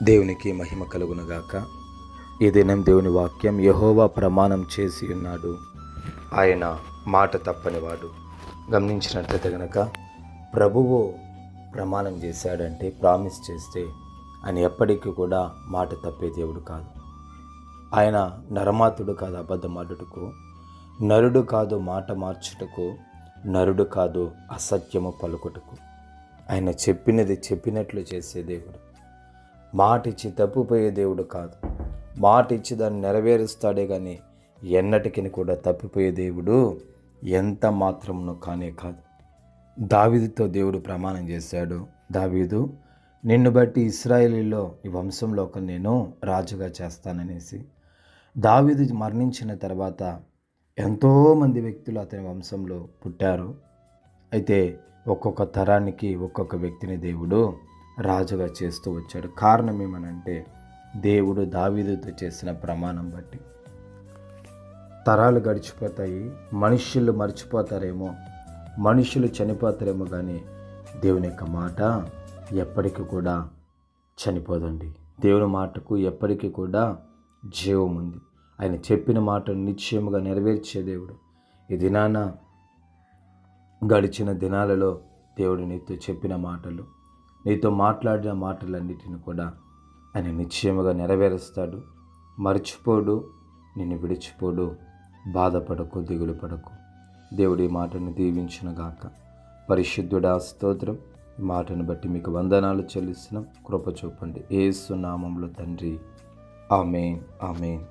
దేవునికి మహిమ కలుగునుగాక. ఈ దినం దేవుని వాక్యం, యెహోవా ప్రమాణం చేసి ఉన్నాడు, ఆయన మాట తప్పనివాడు. గమనించినట్లయితే గనక ప్రభువు ప్రమాణం చేశాడంటే, ప్రామిస్ చేస్తే ఆయన ఎప్పటికీ కూడా మాట తప్పే దేవుడు కాదు. ఆయన నరమాతుడు కాదు అబద్ధమాడుటకు, నరుడు కాదు మాట మార్చుటకు, నరుడు కాదు అసత్యము పలుకుటకు. ఆయన చెప్పినది చెప్పినట్లు చేసే దేవుడు. మాట ఇచ్చి తప్పిపోయే దేవుడు కాదు. మాట ఇచ్చి దాన్ని నెరవేరుస్తాడే కానీ ఎన్నటికి కూడా తప్పిపోయే దేవుడు ఎంత మాత్రమునో కానే కాదు. దావీదుతో దేవుడు ప్రమాణం చేశాడు. దావీదు, నిన్ను బట్టి ఇశ్రాయేలీలో ఈ వంశంలో ఒక నేను రాజుగా చేస్తాననేసి. దావీదు మరణించిన తర్వాత ఎంతోమంది వ్యక్తులు అతని వంశంలో పుట్టారు. అయితే ఒక్కొక్క తరానికి ఒక్కొక్క వ్యక్తిని దేవుడు రాజుగా చేస్తూ వచ్చాడు. కారణం ఏమనంటే, దేవుడు దావీదుతో చేసిన ప్రమాణం బట్టి. తరాలు గడిచిపోతాయి, మనుష్యులు మర్చిపోతారేమో, మనుషులు చనిపోతారేమో, కానీ దేవుని యొక్క మాట ఎప్పటికీ కూడా చనిపోదండి. దేవుని మాటకు ఎప్పటికీ కూడా జీవం ఉంది. ఆయన చెప్పిన మాటను నిశ్చయముగా నెరవేర్చే దేవుడు. ఈ దినాన గడిచిన దినాలలో దేవుడు నీతో చెప్పిన మాటలు, నీతో మాట్లాడిన మాటలన్నిటిని కూడా ఆయన నిశ్చయముగా నెరవేరుస్తాడు. మర్చిపోడు, నిన్ను విడిచిపోడు. బాధపడకు, దిగులు పడకు. దేవుడి మాటను దీవించునుగాక. పరిశుద్ధుడా స్తోత్రం. ఈ మాటను బట్టి మీకు వందనాలు చెల్లిస్తున్నాం. కృప చూపండి యేసు నామములో తండ్రి. ఆమేన్, ఆమేన్.